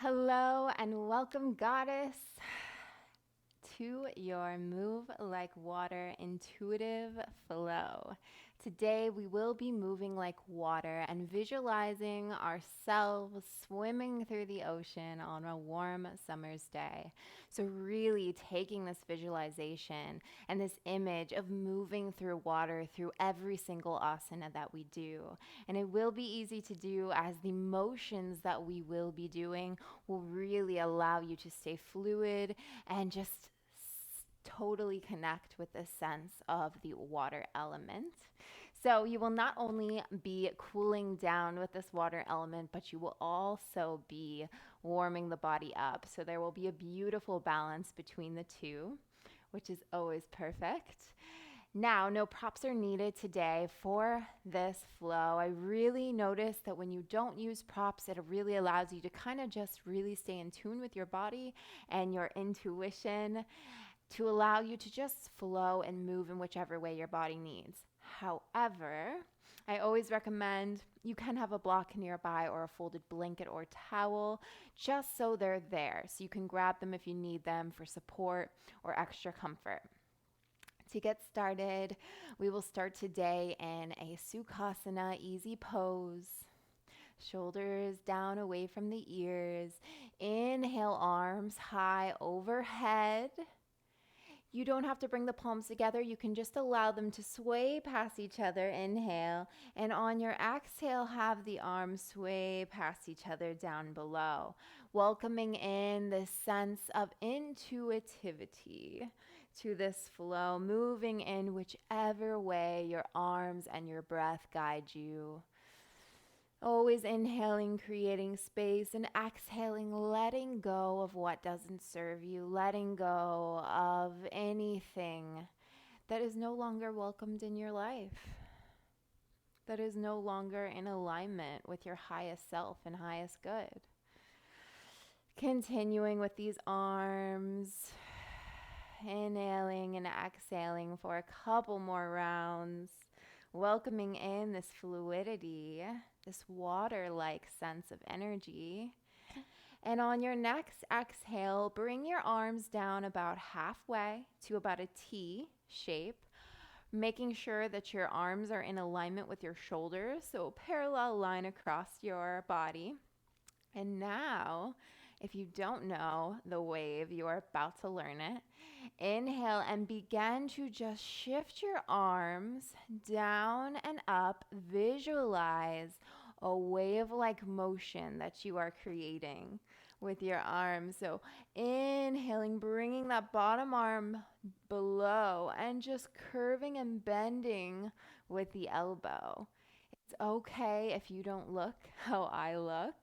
Hello and welcome, Goddess, to your Move Like Water intuitive flow. Today, we will be moving like water and visualizing ourselves swimming through the ocean on a warm summer's day. So, really taking this visualization and this image of moving through water through every single asana that we do. And it will be easy to do as the motions that we will be doing will really allow you to stay fluid and just totally connect with the sense of the water element. So you will not only be cooling down with this water element, but you will also be warming the body up. So there will be a beautiful balance between the two, which is always perfect. Now, no props are needed today for this flow. I really notice that when you don't use props, it really allows you to kind of just really stay in tune with your body and your intuition to allow you to just flow and move in whichever way your body needs. However, I always recommend you can have a block nearby or a folded blanket or towel just so they're there. So you can grab them if you need them for support or extra comfort. To get started, we will start today in a Sukhasana easy pose. Shoulders down away from the ears. Inhale, arms high overhead. You don't have to bring the palms together. You can just allow them to sway past each other. Inhale. And on your exhale, have the arms sway past each other down below. Welcoming in this sense of intuitivity to this flow, moving in whichever way your arms and your breath guide you. Always inhaling, creating space, and exhaling, letting go of what doesn't serve you, letting go of anything that is no longer welcomed in your life, that is no longer in alignment with your highest self and highest good. Continuing with these arms, inhaling and exhaling for a couple more rounds. Welcoming in this fluidity, this water-like sense of energy. And on your next exhale, bring your arms down about halfway to about a T shape, making sure that your arms are in alignment with your shoulders, so a parallel line across your body. And now, if you don't know the wave, you are about to learn it. Inhale and begin to just shift your arms down and up. Visualize a wave-like motion that you are creating with your arms. So inhaling, bringing that bottom arm below and just curving and bending with the elbow. It's okay if you don't look how I look.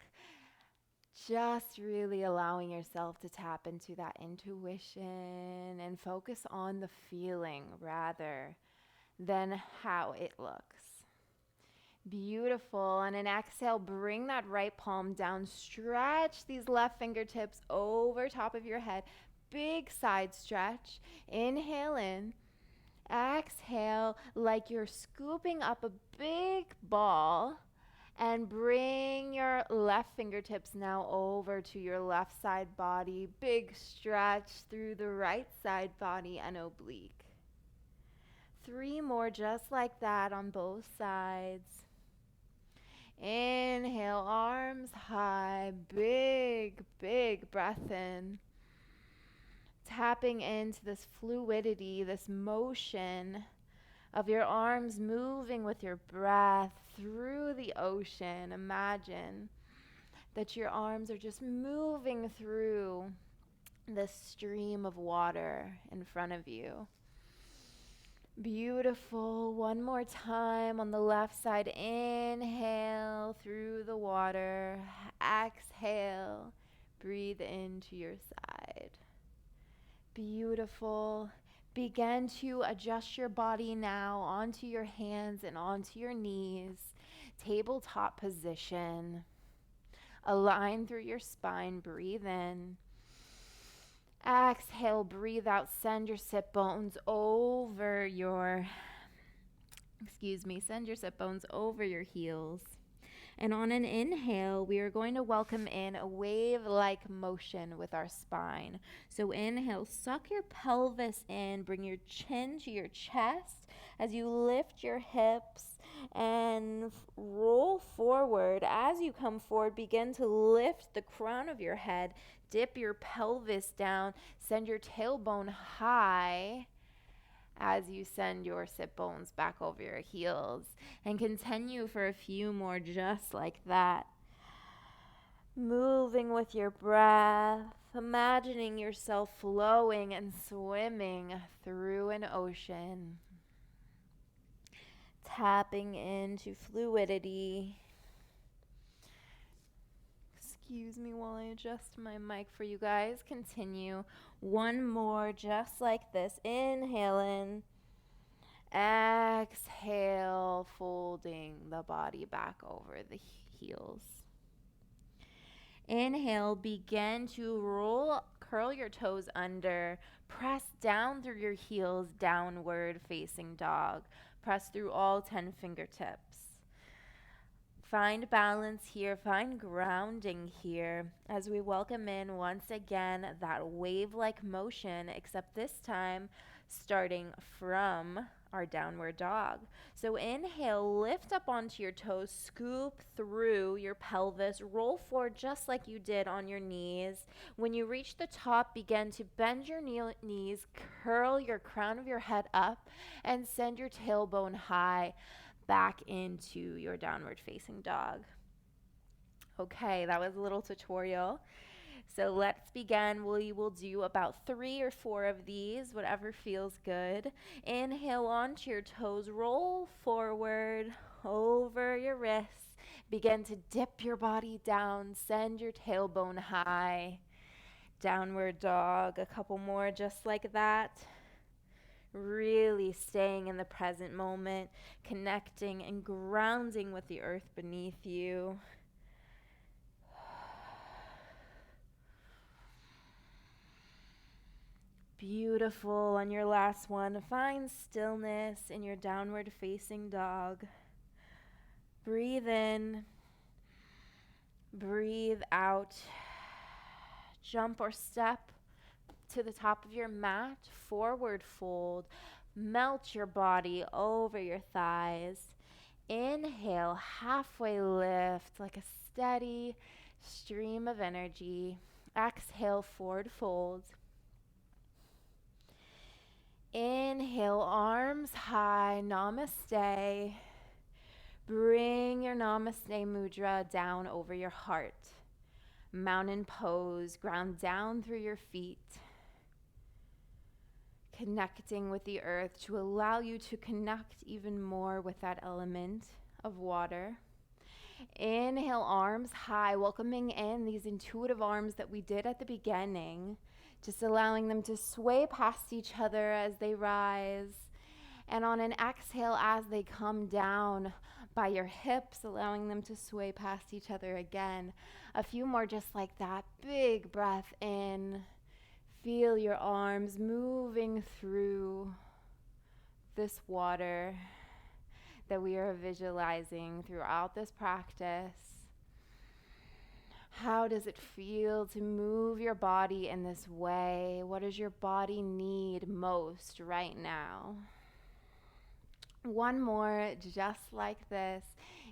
Just really allowing yourself to tap into that intuition and focus on the feeling rather than how it looks. Beautiful. On an exhale, bring that right palm down. Stretch these left fingertips over top of your head. Big side stretch. Inhale in. Exhale like you're scooping up a big ball. And bring your left fingertips now over to your left side body. Big stretch through the right side body and oblique. 3 more just like that on both sides. Inhale, arms high. Big, big breath in. Tapping into this fluidity, this motion of your arms moving with your breath through the ocean. Imagine that your arms are just moving through this stream of water in front of you. Beautiful. One more time on the left side. Inhale through the water. Exhale. Breathe into your side. Beautiful. Begin to adjust your body now onto your hands and onto your knees. Tabletop position. Align through your spine. Breathe in. Exhale, breathe out. Send your sit bones over your, send your sit bones over your heels. And on an inhale, we are going to welcome in a wave-like motion with our spine. So inhale, suck your pelvis in, bring your chin to your chest as you lift your hips and roll forward. As you come forward, begin to lift the crown of your head, dip your pelvis down, send your tailbone high as you send your sit bones back over your heels, and continue for a few more just like that. Moving with your breath, imagining yourself flowing and swimming through an ocean, tapping into fluidity. Excuse me while I adjust my mic for you guys. Continue. One more just like this. Inhale in. Exhale, folding the body back over the heels. Inhale, begin to curl your toes under. Press down through your heels, downward facing dog. Press through all 10 fingertips. Find balance here, find grounding here as we welcome in once again that wave-like motion, except this time starting from our downward dog. So inhale, lift up onto your toes, scoop through your pelvis, roll forward just like you did on your knees. When you reach the top, begin to bend your knees, curl your crown of your head up, and send your tailbone high back into your downward facing dog. Okay, that was a little tutorial. So let's begin. We will do about 3 or 4 of these, whatever feels good. Inhale onto your toes, roll forward over your wrists. Begin to dip your body down, send your tailbone high. Downward dog, a couple more just like that. Really staying in the present moment, connecting and grounding with the earth beneath you. Beautiful. On your last one, find stillness in your downward facing dog. Breathe in, breathe out. Jump or step to the top of your mat, forward fold. Melt your body over your thighs. Inhale, halfway lift like a steady stream of energy. Exhale, forward fold. Inhale, arms high, namaste. Bring your namaste mudra down over your heart. Mountain pose, ground down through your feet. Connecting with the earth to allow you to connect even more with that element of water. Inhale, arms high, welcoming in these intuitive arms that we did at the beginning, just allowing them to sway past each other as they rise. And on an exhale, as they come down by your hips, allowing them to sway past each other again. A few more just like that. Big breath in. Feel your arms moving through this water that we are visualizing throughout this practice. How does it feel to move your body in this way? What does your body need most right now? One more just like this.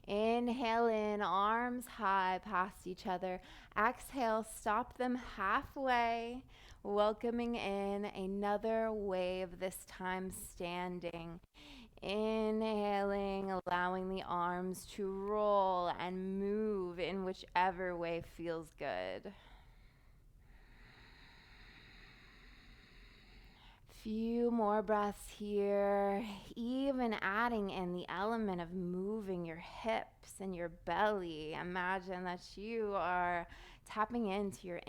Inhale in, arms high past each other. Exhale, stop them halfway. Welcoming in another wave, this time standing. Inhaling, allowing the arms to roll and move in whichever way feels good. Few more breaths here, even adding in the element of moving your hips and your belly. Imagine that you are tapping into your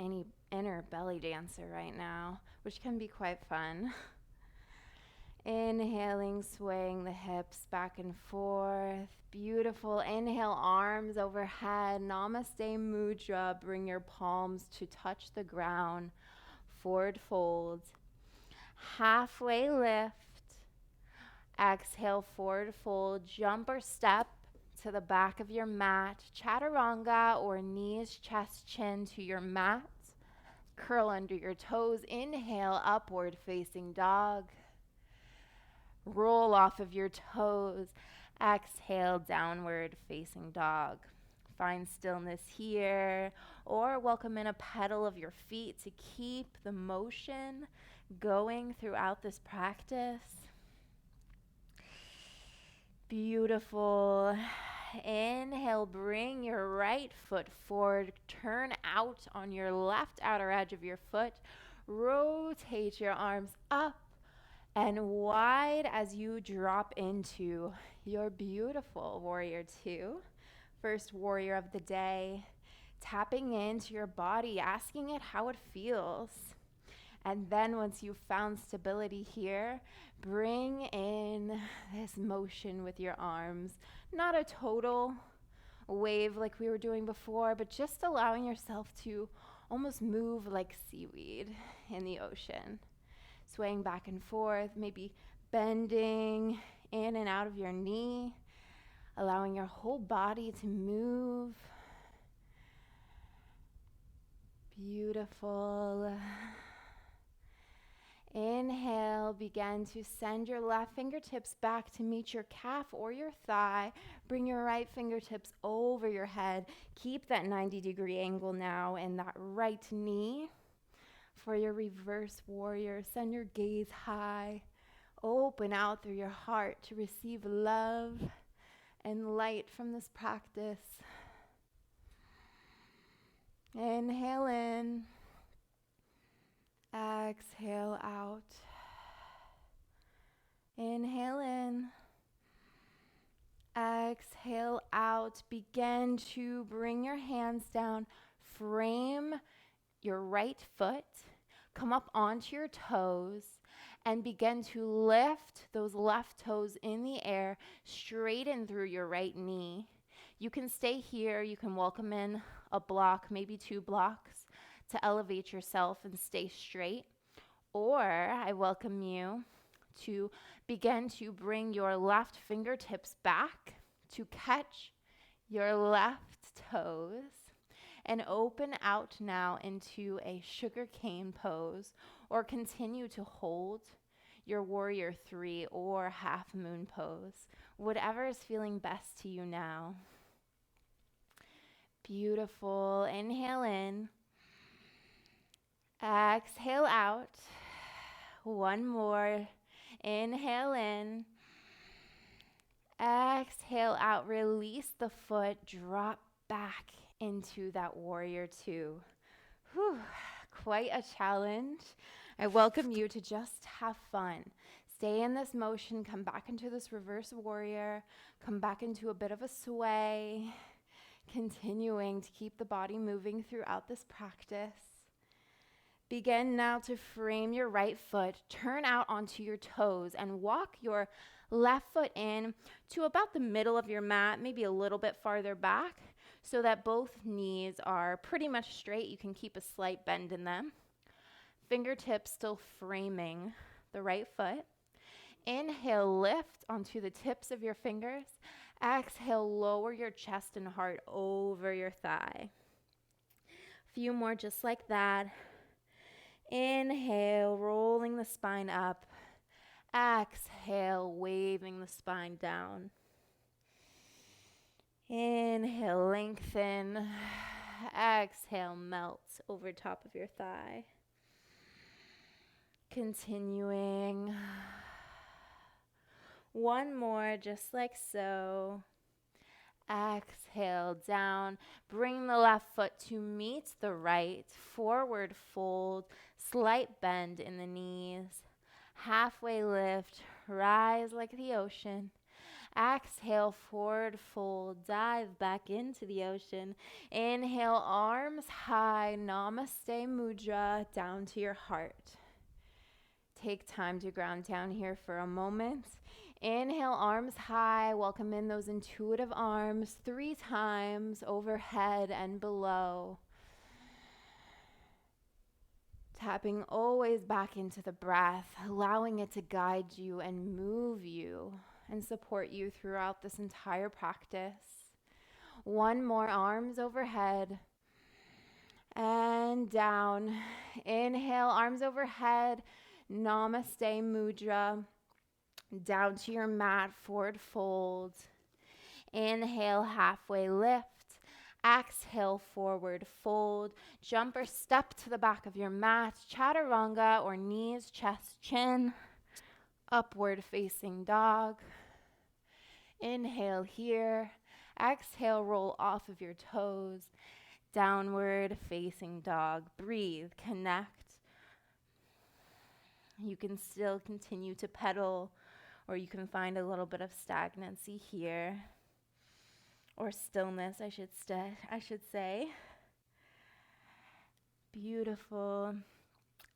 inner belly dancer right now, which can be quite fun. Inhaling, swaying the hips back and forth. Beautiful. Inhale, arms overhead. Namaste Mudra. Bring your palms to touch the ground. Forward fold. Halfway lift. Exhale, forward fold. Jump or step to the back of your mat, chaturanga or knees, chest, chin to your mat. Curl under your toes, inhale, upward facing dog. Roll off of your toes, exhale, downward facing dog. Find stillness here, or welcome in a pedal of your feet to keep the motion going throughout this practice. Beautiful. Inhale, bring your right foot forward, turn out on your left outer edge of your foot, rotate your arms up and wide as you drop into your beautiful warrior two. First warrior of the day, tapping into your body, asking it how it feels. And then once you've found stability here, bring in this motion with your arms. Not a total wave like we were doing before, but just allowing yourself to almost move like seaweed in the ocean. Swaying back and forth, maybe bending in and out of your knee, allowing your whole body to move. Beautiful. Inhale, begin to send your left fingertips back to meet your calf or your thigh. Bring your right fingertips over your head. Keep that 90-degree angle now in that right knee. For your reverse warrior, send your gaze high. Open out through your heart to receive love and light from this practice. Inhale in. Exhale out. Inhale in. Exhale out. Begin to bring your hands down. Frame your right foot. Come up onto your toes and begin to lift those left toes in the air, straighten through your right knee. You can stay here. You can welcome in a block, maybe 2 blocks, to elevate yourself and stay straight. Or I welcome you to begin to bring your left fingertips back to catch your left toes and open out now into a sugar cane pose, or continue to hold your warrior 3 or half moon pose, whatever is feeling best to you now. Beautiful. Inhale in. Exhale out. One more. Inhale in. Exhale out. Release the foot. Drop back into that warrior 2. Whew, quite a challenge. I welcome you to just have fun. Stay in this motion. Come back into this reverse warrior. Come back into a bit of a sway. Continuing to keep the body moving throughout this practice. Begin now to frame your right foot, turn out onto your toes, and walk your left foot in to about the middle of your mat, maybe a little bit farther back, so that both knees are pretty much straight. You can keep a slight bend in them. Fingertips still framing the right foot. Inhale, lift onto the tips of your fingers. Exhale, lower your chest and heart over your thigh. A few more just like that. Inhale, rolling the spine up. Exhale, waving the spine down. Inhale, lengthen. Exhale, melt over top of your thigh. Continuing. One more, just like so. Exhale, down. Bring the left foot to meet the right. Forward fold. Slight bend in the knees. Halfway lift. Rise like the ocean. Exhale, forward fold. Dive back into the ocean. Inhale, arms high. Namaste Mudra. Down to your heart. Take time to ground down here for a moment. Inhale, arms high. Welcome in those intuitive arms 3 times overhead and below. Tapping always back into the breath, allowing it to guide you and move you and support you throughout this entire practice. One more, arms overhead and down. Inhale, arms overhead, Namaste Mudra. Down to your mat, forward fold. Inhale, halfway lift. Exhale, forward fold. Jump or step to the back of your mat, chaturanga or knees, chest, chin. Upward facing dog. Inhale here. Exhale, roll off of your toes. Downward facing dog. Breathe, connect. You can still continue to pedal, or you can find a little bit of stagnancy here, or stillness, I should say. Beautiful.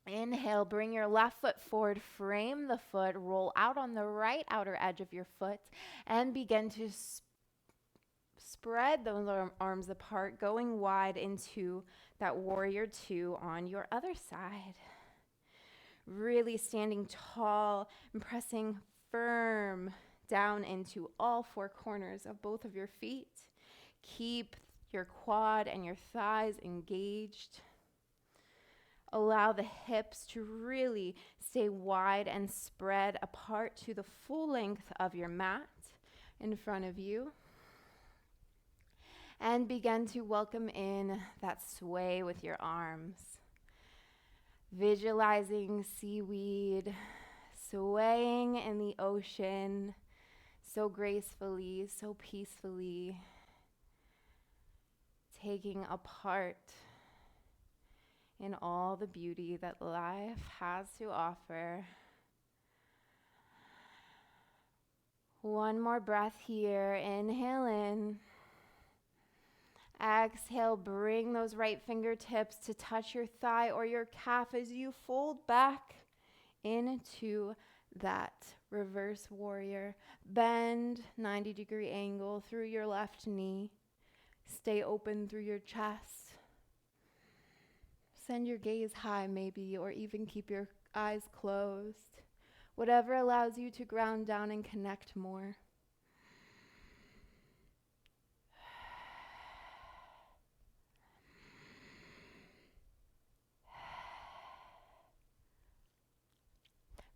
Inhale, bring your left foot forward, frame the foot, roll out on the right outer edge of your foot, and begin to spread those arms apart, going wide into that warrior two on your other side. Really standing tall and pressing firm down into all four corners of both of your feet. Keep your quad and your thighs engaged. Allow the hips to really stay wide and spread apart to the full length of your mat in front of you. And begin to welcome in that sway with your arms. Visualizing seaweed swaying in the ocean so gracefully, so peacefully, taking a part in all the beauty that life has to offer. One more breath here. Inhale in. Exhale, bring those right fingertips to touch your thigh or your calf as you fold back into that reverse warrior. Bend 90-degree angle through your left knee. Stay open through your chest. Send your gaze high maybe, or even keep your eyes closed. Whatever allows you to ground down and connect more.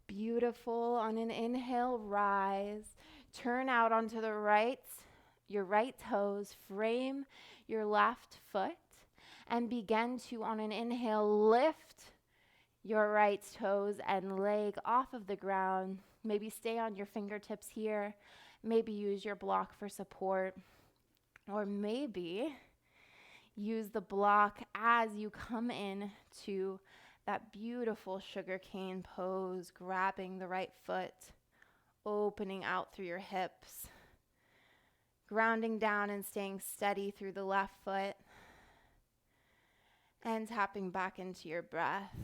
Beautiful. On an inhale, rise. Turn out onto the right, your right toes. Frame your left foot and begin to, on an inhale, lift your right toes and leg off of the ground. Maybe stay on your fingertips here. Maybe use your block for support. Or maybe use the block as you come in to that beautiful sugarcane pose, grabbing the right foot, opening out through your hips, grounding down and staying steady through the left foot, and tapping back into your breath.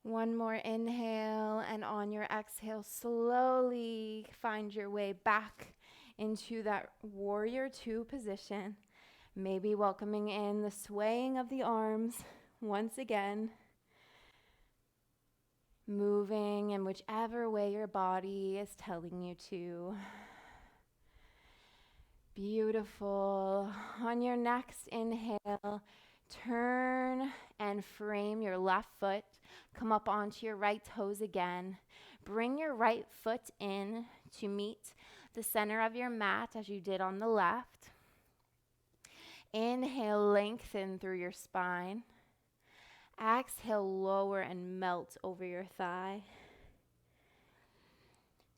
One more inhale, and on your exhale, slowly find your way back into that warrior two position. Maybe welcoming in the swaying of the arms once again. Moving in whichever way your body is telling you to. Beautiful. On your next inhale, turn and frame your left foot. Come up onto your right toes again. Bring your right foot in to meet the center of your mat as you did on the left. Inhale, lengthen through your spine. Exhale, lower and melt over your thigh.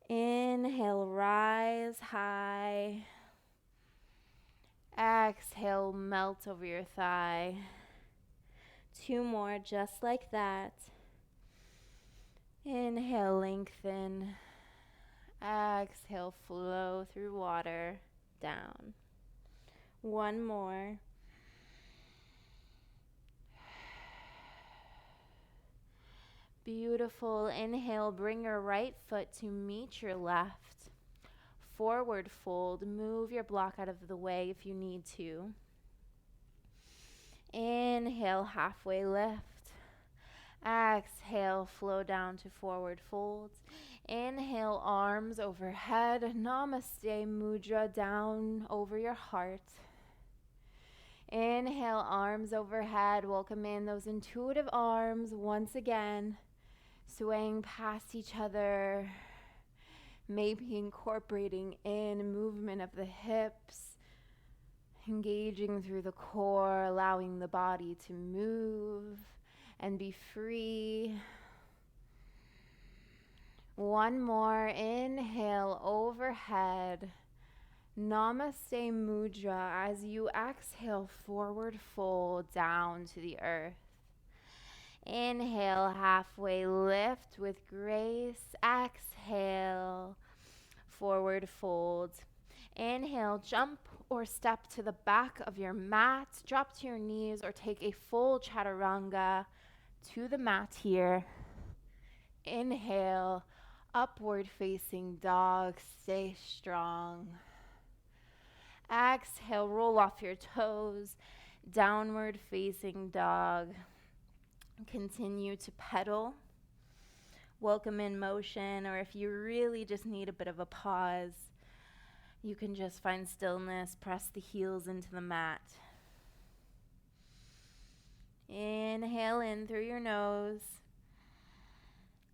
Inhale, rise high. Exhale, melt over your thigh. Two more, just like that. Inhale, lengthen. Exhale, flow through water, down. One more. Beautiful. Inhale, bring your right foot to meet your left. Forward fold. Move your block out of the way if you need to. Inhale, halfway lift. Exhale, flow down to forward folds. Inhale, arms overhead. Namaste Mudra, down over your heart. Inhale, arms overhead. Welcome in those intuitive arms once again, swaying past each other. Maybe incorporating in movement of the hips, engaging through the core, allowing the body to move and be free. One more. Inhale, overhead. Namaste Mudra. As you exhale, forward fold down to the earth. Inhale, halfway lift with grace. Exhale, forward fold. Inhale, jump or step to the back of your mat. Drop to your knees or take a full chaturanga to the mat here. Inhale, upward facing dog. Stay strong. Exhale, roll off your toes. Downward facing dog. Continue to pedal. Welcome in motion, or if you really just need a bit of a pause, you can just find stillness, press the heels into the mat. Inhale in through your nose.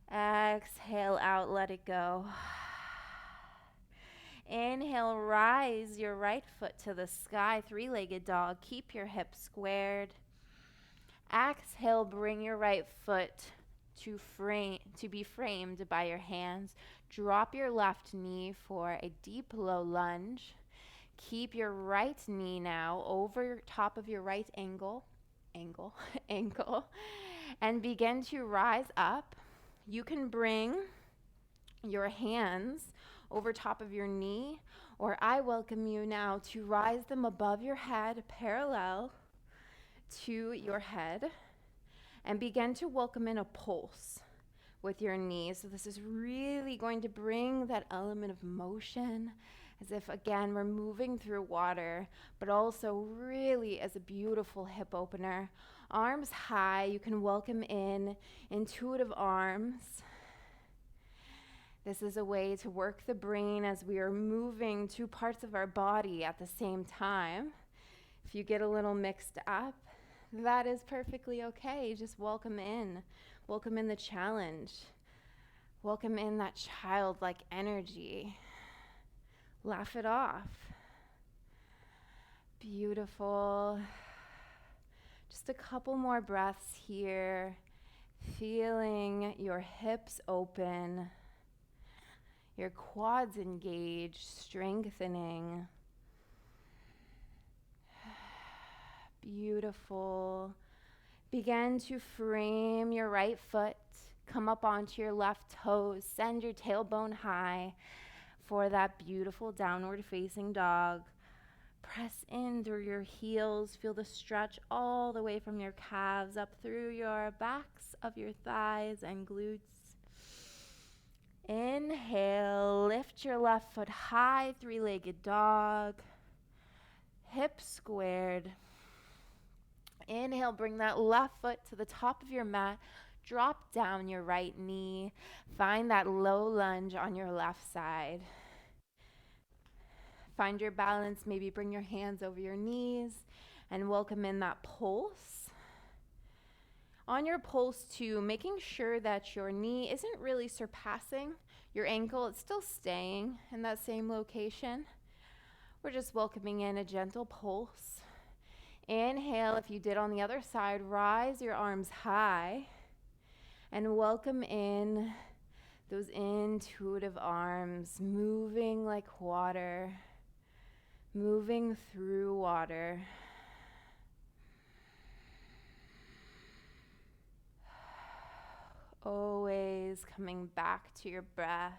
Exhale out, let it go. Inhale, rise your right foot to the sky, three-legged dog. Keep your hips squared. Exhale, bring your right foot to be framed by your hands. Drop your left knee for a deep low lunge. Keep your right knee now over top of your right ankle, and begin to rise up. You can bring your hands over top of your knee, or I welcome you now to rise them above your head, parallel to your head, and begin to welcome in a pulse with your knees. So this is really going to bring that element of motion, as if, again, we're moving through water, but also really as a beautiful hip opener. Arms high, you can welcome in intuitive arms. This is a way to work the brain as we are moving two parts of our body at the same time. If you get a little mixed up, that is perfectly okay. Just welcome in. Welcome in the challenge. Welcome in that childlike energy. Laugh it off. Beautiful. Just a couple more breaths here. Feeling your hips open, your quads engaged, strengthening. Beautiful. Begin to frame your right foot. Come up onto your left toes. Send your tailbone high for that beautiful downward facing dog. Press in through your heels. Feel the stretch all the way from your calves up through your backs of your thighs and glutes. Inhale, lift your left foot high, three-legged dog. Hips squared. Inhale, bring that left foot to the top of your mat. Drop down your right knee. Find that low lunge on your left side. Find your balance. Maybe bring your hands over your knees and welcome in that pulse. On your pulse too, making sure that your knee isn't really surpassing your ankle. It's still staying in that same location. We're just welcoming in a gentle pulse. Inhale, if you did on the other side, rise your arms high and welcome in those intuitive arms, moving like water, moving through water. Always coming back to your breath.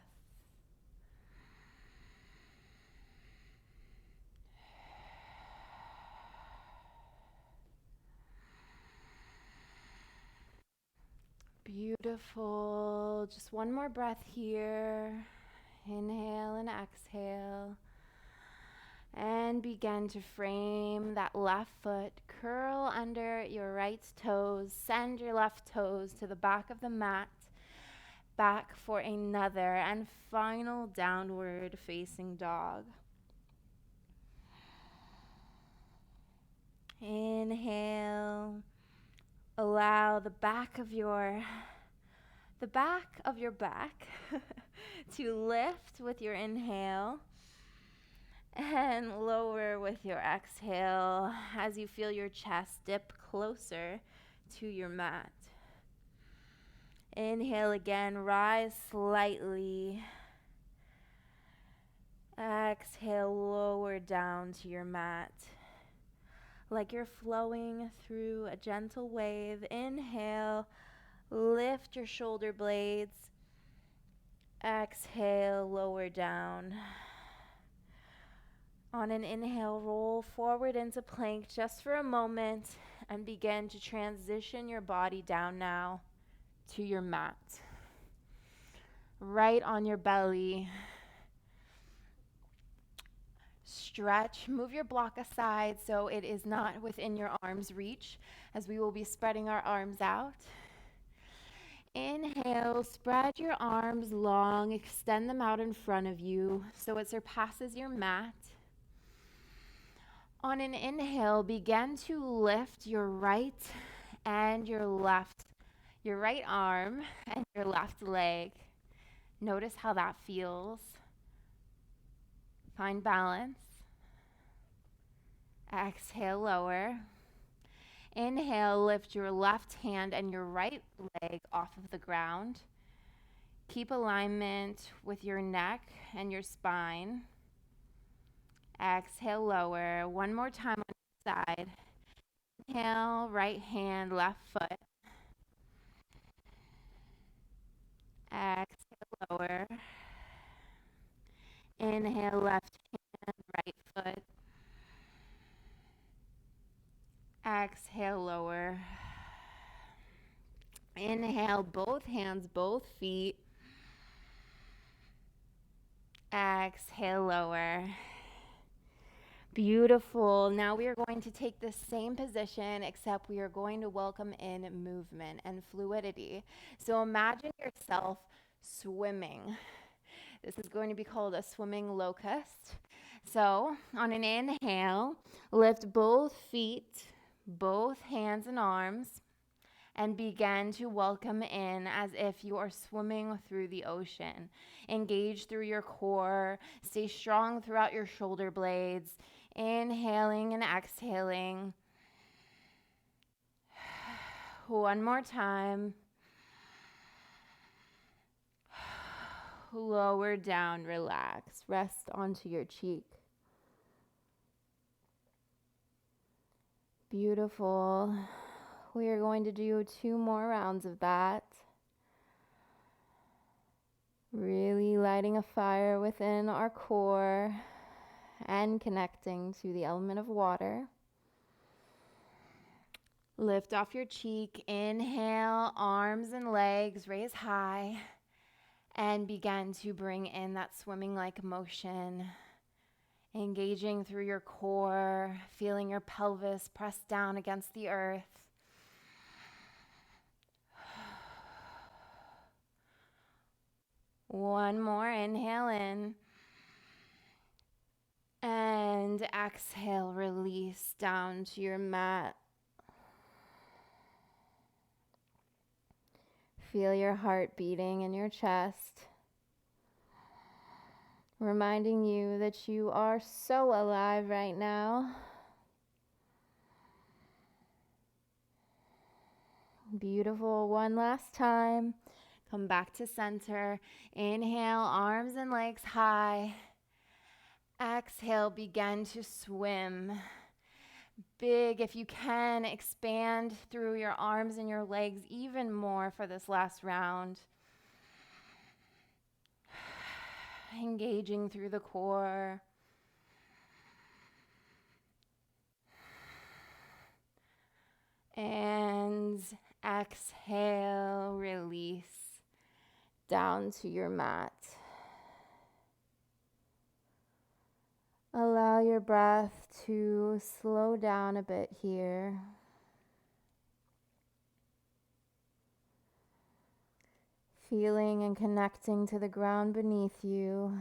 Beautiful. Just one more breath here. Inhale and exhale. And And begin to frame that left foot, curl under your right toes, send your left toes to the back of the mat, back for another and final downward facing dog. Inhale, allow the back of your back to lift with your inhale and lower with your exhale as you feel your chest dip closer to your mat. Inhale again, rise slightly. Exhale, lower down to your mat. Like you're flowing through a gentle wave. Inhale, lift your shoulder blades. Exhale, lower down. On an inhale, roll forward into plank just for a moment and begin to transition your body down now to your mat. Right on your belly. Stretch, move your block aside so it is not within your arm's reach, as we will be spreading our arms out. Inhale, spread your arms long, extend them out in front of you so it surpasses your mat. On an inhale, begin to lift your right and your right arm and your left leg. Notice how that feels. Find balance. Exhale, lower. Inhale, lift your left hand and your right leg off of the ground. Keep alignment with your neck and your spine. Exhale, lower. One more time on each side. Inhale, right hand, left foot. Exhale, lower. Inhale, left hand, right foot. Exhale, lower. Inhale, both hands, both feet. Exhale, lower. Beautiful. Now we are going to take the same position, except we are going to welcome in movement and fluidity. So imagine yourself swimming. This is going to be called a swimming locust. So on an inhale, lift both feet, both hands and arms, and begin to welcome in as if you are swimming through the ocean. Engage through your core. Stay strong throughout your shoulder blades. Inhaling and exhaling. One more time. Lower down, relax. Rest onto your cheek. Beautiful. We are going to do 2 more rounds of that. Really lighting a fire within our core and connecting to the element of water. Lift off your cheek. Inhale, arms and legs raise high. And begin to bring in that swimming-like motion. Engaging through your core, feeling your pelvis press down against the earth. One more, inhale in. And exhale, release down to your mat. Feel your heart beating in your chest, reminding you that you are so alive right now. Beautiful. One last time. Come back to center. Inhale, arms and legs high. Exhale, begin to swim. Big, if you can, expand through your arms and your legs even more for this last round. Engaging through the core. And exhale, release down to your mat. Allow your your breath to slow down a bit here. Feeling and connecting to the ground beneath you.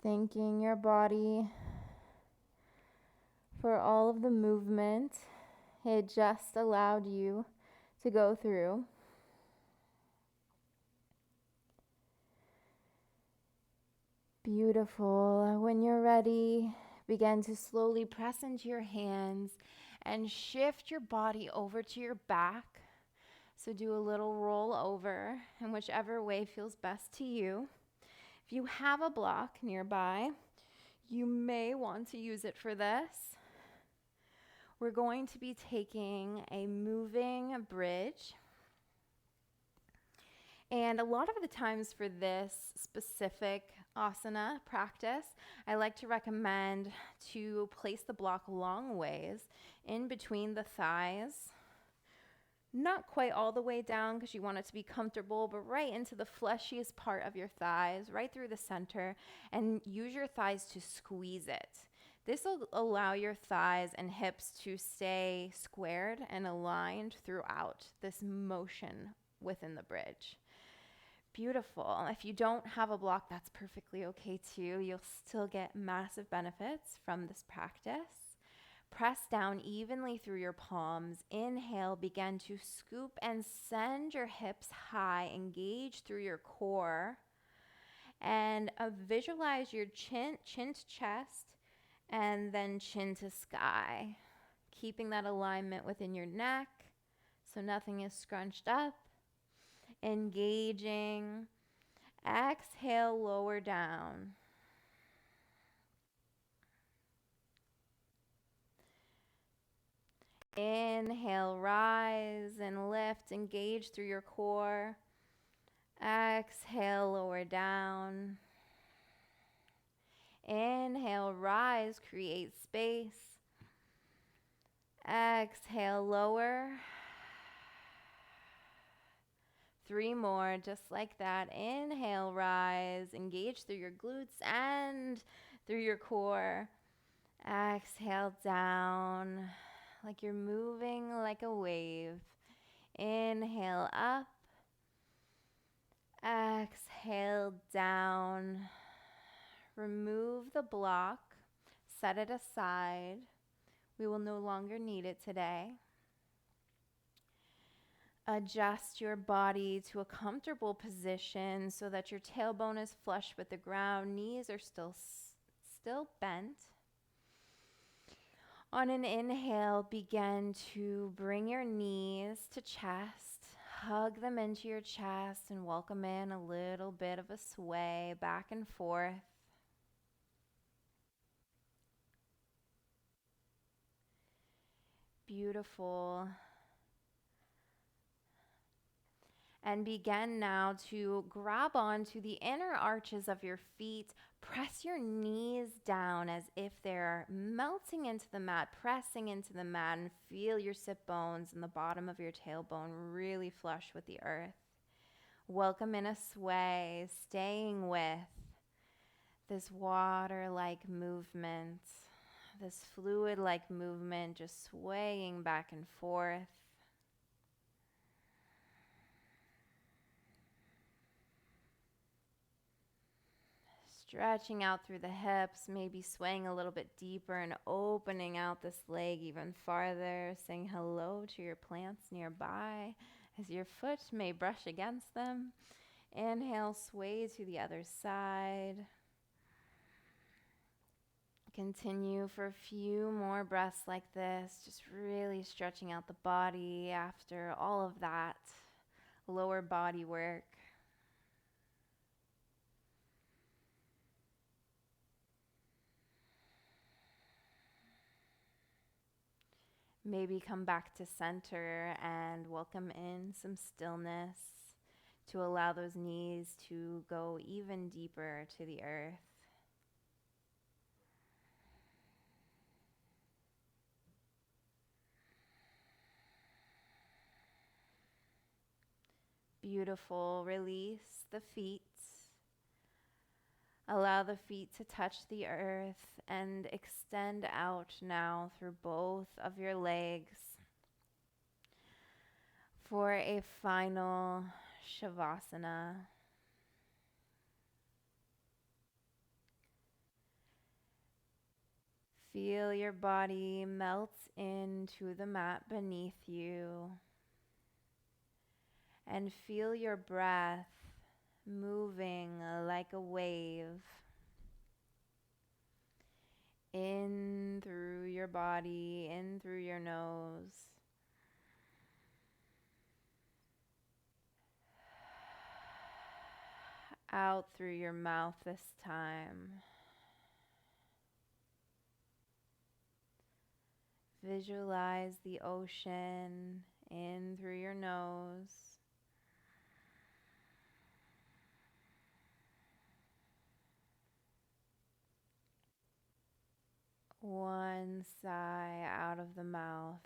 Thanking your body for all of the movement it just allowed you to go through. Beautiful. When you're ready, begin to slowly press into your hands and shift your body over to your back. So do a little roll over in whichever way feels best to you. If you have a block nearby, you may want to use it for this. We're going to be taking a moving bridge. And a lot of the times for this specific asana practice, I like to recommend to place the block long ways in between the thighs. Not quite all the way down because you want it to be comfortable, but right into the fleshiest part of your thighs, right through the center, and use your thighs to squeeze it. This will allow your thighs and hips to stay squared and aligned throughout this motion within the bridge. Beautiful. If you don't have a block, that's perfectly okay too. You'll still get massive benefits from this practice. Press down evenly through your palms. Inhale, begin to scoop and send your hips high. Engage through your core. And visualize your chin to chest and then chin to sky. Keeping that alignment within your neck so nothing is scrunched up. Engaging. Exhale, lower down. Inhale, rise and lift. Engage through your core. Exhale, lower down. Inhale, rise, create space. Exhale, lower. 3 more, just like that. Inhale, rise, engage through your glutes and through your core. Exhale, down, like you're moving like a wave. Inhale, up. Exhale, down. Remove the block, set it aside. We will no longer need it today. Adjust your body to a comfortable position so that your tailbone is flush with the ground. Knees are still bent. On an inhale, begin to bring your knees to chest. Hug them into your chest and welcome in a little bit of a sway back and forth. Beautiful. And begin now to grab onto the inner arches of your feet. Press your knees down as if they're melting into the mat, pressing into the mat, and feel your sit bones and the bottom of your tailbone really flush with the earth. Welcome in a sway, staying with this water-like movement, this fluid-like movement, just swaying back and forth. Stretching out through the hips, maybe swaying a little bit deeper and opening out this leg even farther, saying hello to your plants nearby as your foot may brush against them. Inhale, sway to the other side. Continue for a few more breaths like this, just really stretching out the body after all of that lower body work. Maybe come back to center and welcome in some stillness to allow those knees to go even deeper to the earth. Beautiful. Release the feet. Allow the feet to touch the earth and extend out now through both of your legs for a final Shavasana. Feel your body melt into the mat beneath you, and feel your breath moving like a wave in through your body, in through your nose. Out through your mouth this time. Visualize the ocean in through your nose. One sigh out of the mouth.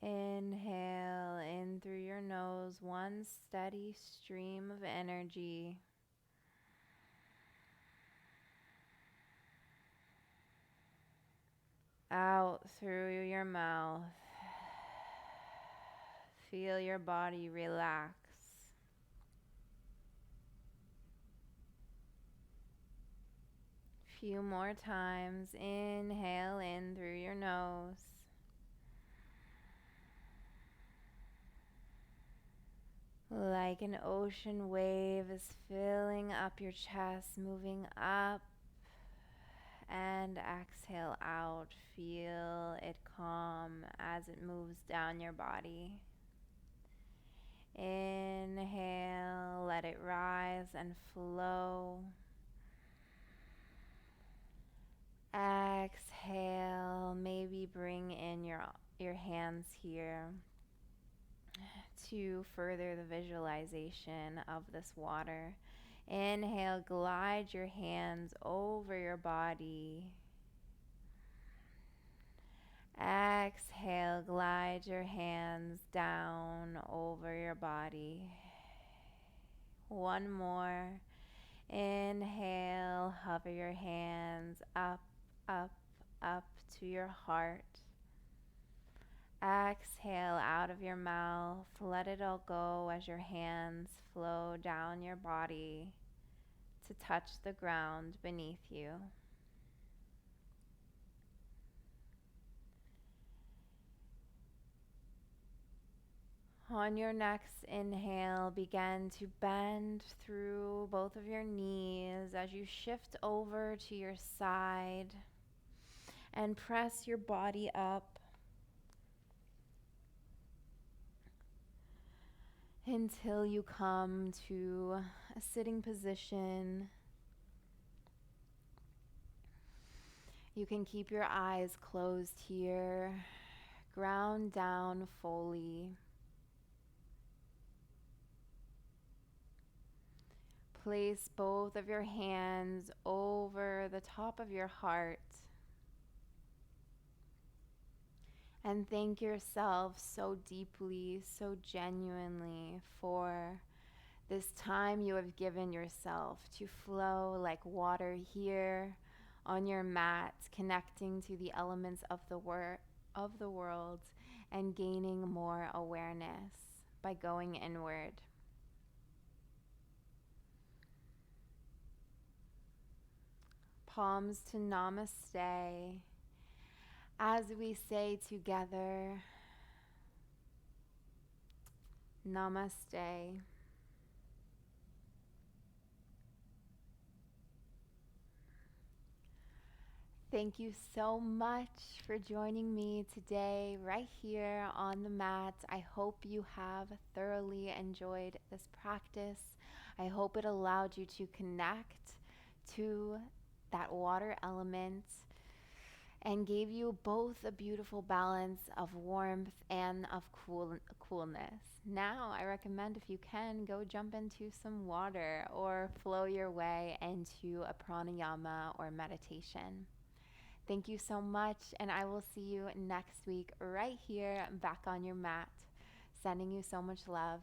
Inhale in through your nose, one steady stream of energy. Out through your mouth. Feel your body relax. Few more times. Inhale in through your nose. Like an ocean wave is filling up your chest, moving up, and exhale out. Feel it calm as it moves down your body. Inhale, let it rise and flow. Exhale, maybe bring in your hands here to further the visualization of this water. Inhale, glide your hands over your body. Exhale, glide your hands down over your body. One more. Inhale, hover your hands up, up, up to your heart. Exhale out of your mouth. Let it all go as your hands flow down your body to touch the ground beneath you. On your next inhale, begin to bend through both of your knees as you shift over to your side and press your body up until you come to a sitting position. You can keep your eyes closed here. Ground down fully. Place both of your hands over the top of your heart. And thank yourself so deeply, so genuinely for this time you have given yourself to flow like water here on your mat, connecting to the elements of the world and gaining more awareness by going inward. Palms to Namaste as we say together, Namaste. Thank you so much for joining me today right here on the mat. I hope you have thoroughly enjoyed this practice. I hope it allowed you to connect to that water element and gave you both a beautiful balance of warmth and of coolness. Now, I recommend if you can, go jump into some water or flow your way into a pranayama or meditation. Thank you so much, and I will see you next week right here back on your mat. Sending you so much love.